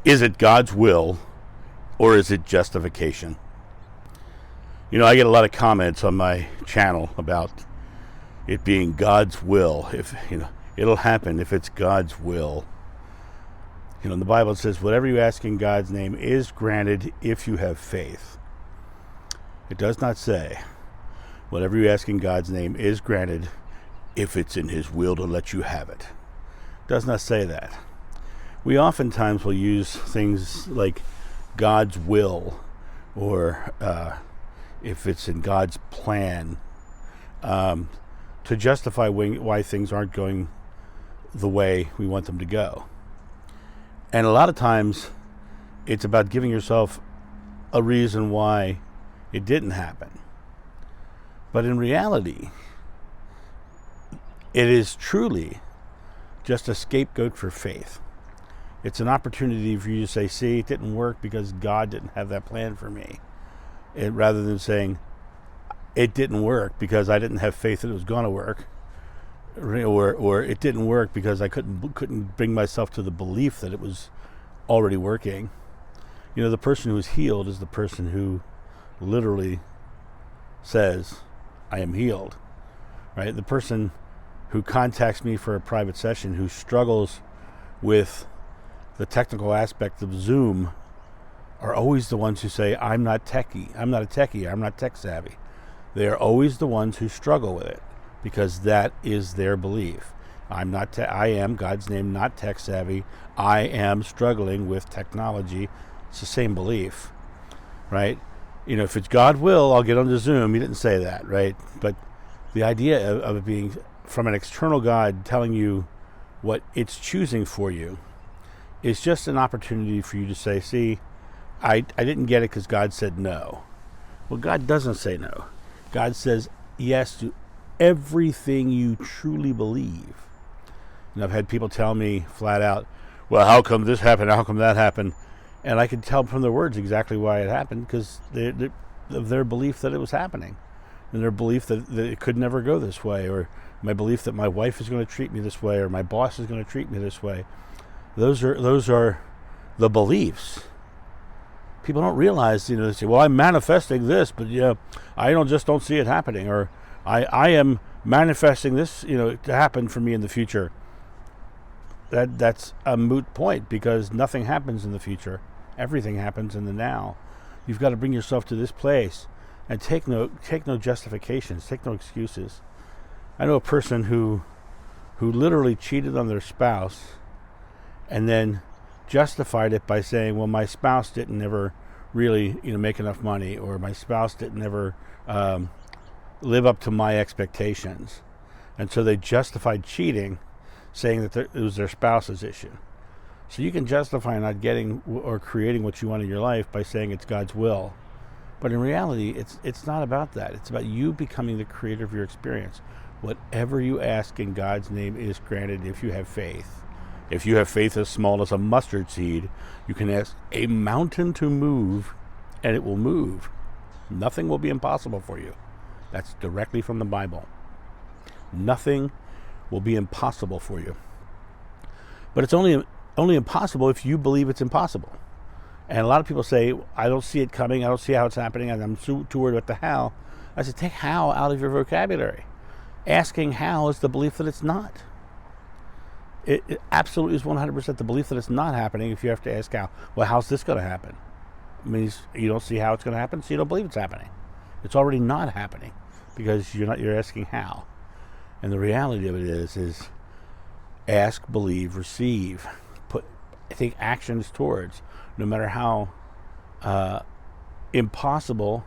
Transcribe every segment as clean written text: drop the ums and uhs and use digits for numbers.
Is it God's will or is it justification? I get a lot of comments on my channel about it being God's will. If it'll happen if it's God's will. In the Bible it says, whatever you ask in God's name is granted if you have faith. It does not say, whatever you ask in God's name is granted if it's in His will to let you have it. It does not say that. We oftentimes will use things like God's will, or if it's in God's plan, to justify why things aren't going the way we want them to go. And a lot of times it's about giving yourself a reason why it didn't happen. But in reality, it is truly just a scapegoat for faith. It's an opportunity for you to say, see, it didn't work because God didn't have that plan for me. Rather than saying, it didn't work because I didn't have faith that it was going to work. Or it didn't work because I couldn't bring myself to the belief that it was already working. The person who is healed is the person who literally says, I am healed. Right? The person who contacts me for a private session who struggles with the technical aspect of Zoom are always the ones who say, I'm not techie. I'm not a techie. I'm not tech savvy. They are always the ones who struggle with it because that is their belief. I am, God's name, not tech savvy. I am struggling with technology. It's the same belief, right? If it's God will, I'll get onto Zoom. He didn't say that, right? But the idea of it being from an external God telling you what it's choosing for you is just an opportunity for you to say, see, I didn't get it because God said no. Well, God doesn't say no. God says yes to everything you truly believe. And I've had people tell me flat out, well, how come this happened? How come that happened? And I can tell from their words exactly why it happened, because of their belief that it was happening, and their belief that it could never go this way, or my belief that my wife is going to treat me this way, or my boss is going to treat me this way. Those are the beliefs. People don't realize, they say, well, I'm manifesting this, but I don't see it happening, or I am manifesting this, to happen for me in the future. That's a moot point, because nothing happens in the future. Everything happens in the now. You've got to bring yourself to this place and take no justifications, take no excuses. I know a person who literally cheated on their spouse and then justified it by saying, well, my spouse didn't ever really make enough money, or my spouse didn't ever live up to my expectations. And so they justified cheating, saying that it was their spouse's issue. So you can justify not getting or creating what you want in your life by saying it's God's will. But in reality, it's not about that. It's about you becoming the creator of your experience. Whatever you ask in God's name is granted if you have faith. If you have faith as small as a mustard seed, you can ask a mountain to move, and it will move. Nothing will be impossible for you. That's directly from the Bible. Nothing will be impossible for you. But it's only impossible if you believe it's impossible. And a lot of people say, I don't see it coming, I don't see how it's happening, and I'm too worried about the how. I said, take how out of your vocabulary. Asking how is the belief that it's not. It absolutely is 100% the belief that it's not happening if you have to ask how. Well, how's this going to happen? It means you don't see how it's going to happen, so you don't believe it's happening. It's already not happening because you're asking how. And the reality of it is ask, believe, receive. Take actions towards, no matter how impossible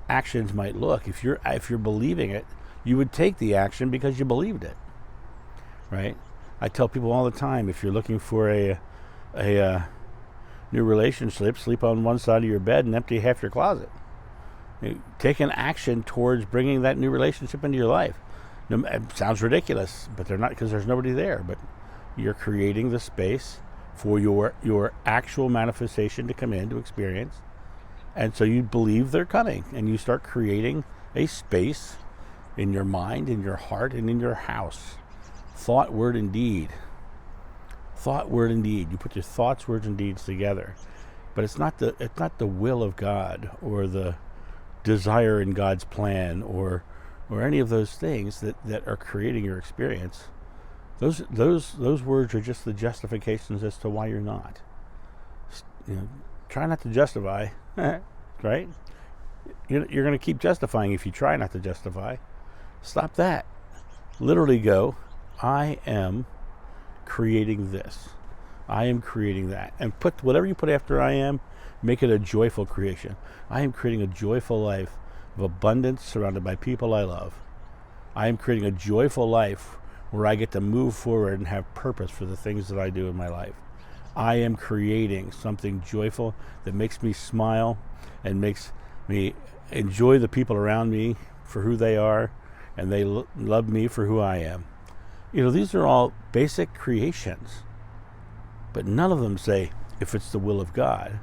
actions might look. If you're believing it, you would take the action because you believed it, right? I tell people all the time, if you're looking for a new relationship, sleep on one side of your bed and empty half your closet. Take an action towards bringing that new relationship into your life. It sounds ridiculous, but they're not, because there's nobody there. But you're creating the space for your actual manifestation to come in, to experience. And so you believe they're coming, and you start creating a space in your mind, in your heart, and in your house. Thought, word, and deed. thought, word, and deed. You put your thoughts, words, and deeds together. But it's not the will of God or the desire in God's plan or any of those things that are creating your experience. Those words are just the justifications as to why you're not. Try not to justify, right? You're going to keep justifying if you try not to justify. Stop that. Literally go, I am creating this. I am creating that. And put whatever you put after I am, make it a joyful creation. I am creating a joyful life of abundance surrounded by people I love. I am creating a joyful life where I get to move forward and have purpose for the things that I do in my life. I am creating something joyful that makes me smile and makes me enjoy the people around me for who they are, and they love me for who I am. These are all basic creations, but none of them say if it's the will of God,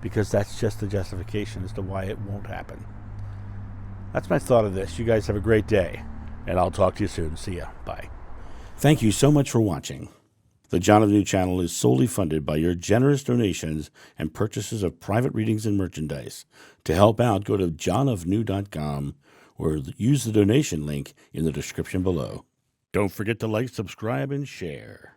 because that's just the justification as to why it won't happen. That's my thought of this. You guys have a great day, and I'll talk to you soon. See ya. Bye. Thank you so much for watching. The John of New channel is solely funded by your generous donations and purchases of private readings and merchandise. To help out, go to johnofnew.com or use the donation link in the description below. Don't forget to like, subscribe, and share.